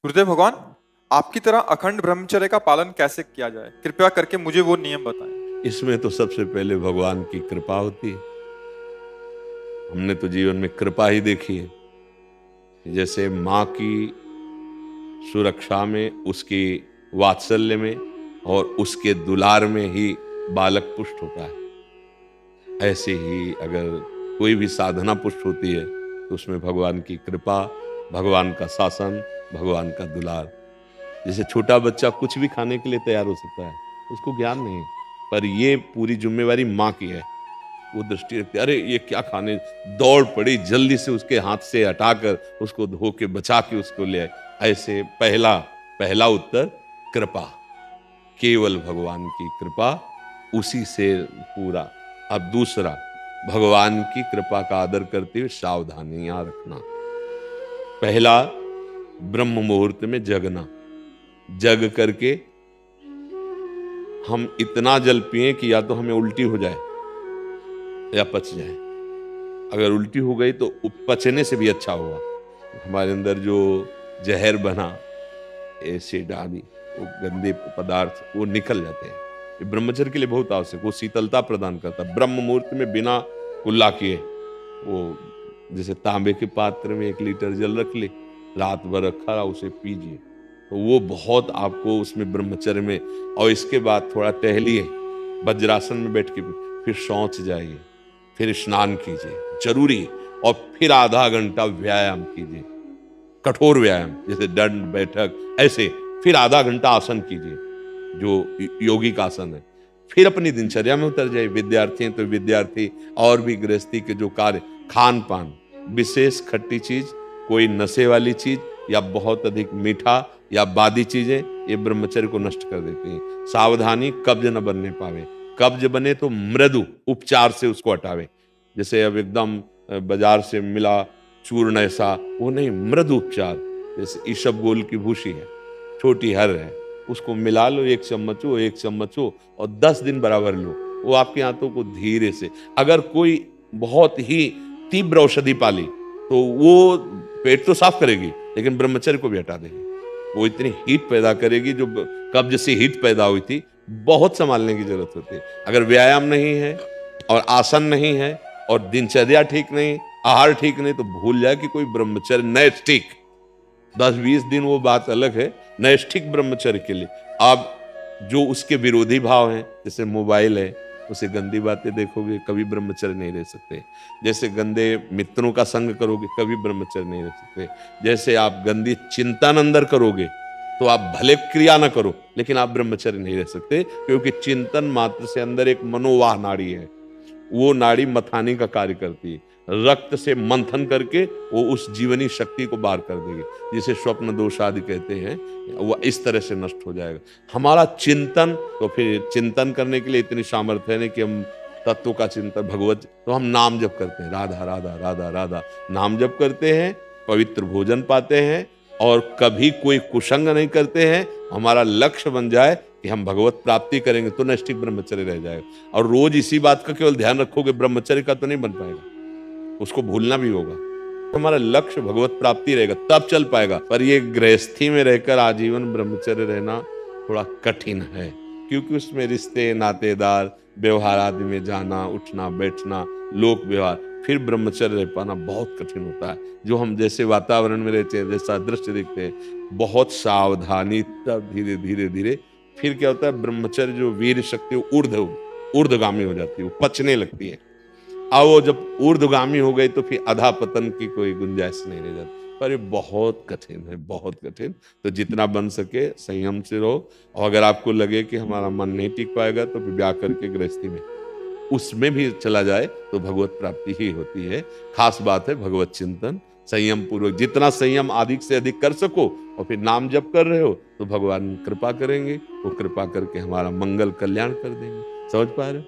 गुरुदेव भगवान, आपकी तरह अखंड ब्रह्मचर्य का पालन कैसे किया जाए? कृपया करके मुझे वो नियम बताएं। इसमें तो सबसे पहले भगवान की कृपा होती है। हमने तो जीवन में कृपा ही देखी है। जैसे माँ की सुरक्षा में, उसकी वात्सल्य में और उसके दुलार में ही बालक पुष्ट होता है, ऐसे ही अगर कोई भी साधना पुष्ट होती है तो उसमें भगवान की कृपा, भगवान का शासन, भगवान का दुलार। जैसे छोटा बच्चा कुछ भी खाने के लिए तैयार हो सकता है, उसको ज्ञान नहीं, पर ये पूरी जिम्मेवारी माँ की है। वो दृष्टि रखती है, अरे ये क्या खाने, दौड़ पड़ी, जल्दी से उसके हाथ से हटाकर उसको धो के बचा के उसको ले आए। ऐसे पहला पहला उत्तर कृपा, केवल भगवान की कृपा, उसी से पूरा। अब दूसरा, भगवान की कृपा का आदर करते हुए सावधानियां रखना। पहला, ब्रह्म मुहूर्त में जगना। जग करके हम इतना जल पिए कि या तो हमें उल्टी हो जाए या पच जाए। अगर उल्टी हो गई तो पचने से भी अच्छा होगा, हमारे अंदर जो जहर बना, एसिड आदि, वो गंदे पदार्थ वो निकल जाते हैं। ये ब्रह्मचर्य के लिए बहुत आवश्यक, वो शीतलता प्रदान करता है। ब्रह्म मुहूर्त में बिना कुल्ला किए, वो जैसे तांबे के पात्र में 1 लीटर जल रख ले, रात भर रखा रहा, उसे पीजिए, तो वो बहुत आपको उसमें ब्रह्मचर्य में। और इसके बाद थोड़ा टहलिए, वज्रासन में बैठ के, फिर शौच जाइए, फिर स्नान कीजिए जरूरी, और फिर आधा घंटा व्यायाम कीजिए, कठोर व्यायाम जैसे दंड बैठक, ऐसे फिर आधा घंटा आसन कीजिए जो योगिक आसन है। फिर अपनी दिनचर्या में उतर जाए। विद्यार्थी हैं तो विद्यार्थी, और भी गृहस्थी के जो कार्य, खान पान, विशेष खट्टी चीज, कोई नशे वाली चीज या बहुत अधिक मीठा या बादी चीजें, ये ब्रह्मचर्य को नष्ट कर देती हैं। सावधानी, कब्ज न बनने पावे। कब्ज बने तो मृदु उपचार से उसको हटावे। जैसे अब एकदम बाजार से मिला चूर्ण ऐसा, वो नहीं, मृदु उपचार। जैसे ईशबगोल की भूसी है, छोटी हर है, उसको मिला लो, 1 चम्मच हो, 1 चम्मच हो, और 10 दिन बराबर लो। वो आपके हाथों को धीरे से, अगर कोई बहुत ही तीव्र औषधि पाली तो वो पेट तो साफ करेगी लेकिन ब्रह्मचर्य को भी हटा देगी। वो इतनी हीट पैदा करेगी, जो कब्ज से हीट पैदा हुई थी, बहुत संभालने की जरूरत होती है। अगर व्यायाम नहीं है और आसन नहीं है और दिनचर्या ठीक नहीं, आहार ठीक नहीं, तो भूल जाए कि कोई ब्रह्मचर्य नैष्ठिक 10-20 दिन वो बात अलग है, नैष्ठिक ब्रह्मचर्य के लिए। आप जो उसके विरोधी भाव हैं, जैसे मोबाइल है, उसे गंदी बातें देखोगे, कभी ब्रह्मचर्य नहीं रह सकते। जैसे गंदे मित्रों का संग करोगे, कभी ब्रह्मचर्य नहीं रह सकते। जैसे आप गंदी चिंतन अंदर करोगे, तो आप भले क्रिया ना करो लेकिन आप ब्रह्मचर्य नहीं रह सकते, क्योंकि चिंतन मात्र से अंदर एक मनोवाह नाड़ी है, वो नाड़ी मथानी का कार्य करती है। रक्त से मंथन करके वो उस जीवनी शक्ति को बाहर कर देगी, जिसे स्वप्न दोष आदि कहते हैं, वो इस तरह से नष्ट हो जाएगा हमारा चिंतन। तो फिर चिंतन करने के लिए इतनी सामर्थ्य है नहीं कि हम तत्व का चिंतन, भगवत, तो हम नाम जप करते हैं, राधा राधा राधा राधा, नाम जप करते हैं, पवित्र भोजन पाते हैं, और कभी कोई कुसंग नहीं करते हैं। हमारा लक्ष्य बन जाए कि हम भगवत प्राप्ति करेंगे, तो नैष्ठिक ब्रह्मचर्य रह जाएगा। और रोज इसी बात का केवल ध्यान रखोगे, ब्रह्मचर्य का तो नहीं बन पाएगा, उसको भूलना भी होगा। हमारा लक्ष्य भगवत प्राप्ति रहेगा, तब चल पाएगा। पर ये गृहस्थी में रहकर आजीवन ब्रह्मचर्य रहना थोड़ा कठिन है, क्योंकि उसमें रिश्ते, नातेदार, व्यवहार आदि में जाना, उठना बैठना, लोक व्यवहार, फिर ब्रह्मचर्य रह पाना बहुत कठिन होता है। जो हम जैसे वातावरण में रहते हैं, जैसा दृश्य देखते हैं, बहुत सावधानी, तब धीरे धीरे धीरे फिर क्या होता है, ब्रह्मचर्य जो वीर शक्ति ऊर्ध्वगामी हो जाती है, वो पचने लगती है। अब वो जब ऊर्ध्वगामी हो गई तो फिर अधा पतन की कोई गुंजाइश नहीं रह जाती। पर ये बहुत कठिन है, बहुत कठिन। तो जितना बन सके संयम से रहो, और अगर आपको लगे कि हमारा मन नहीं टिक पाएगा तो फिर ब्याह करके गृहस्थी में उसमें भी चला जाए तो भगवत प्राप्ति ही होती है। खास बात है भगवत चिंतन, संयम पूर्वक, जितना संयम अधिक से अधिक कर सको, और फिर नाम जप कर रहे हो तो भगवान कृपा करेंगे, वो कृपा करके हमारा मंगल कल्याण कर देंगे। समझ पा रहे हो?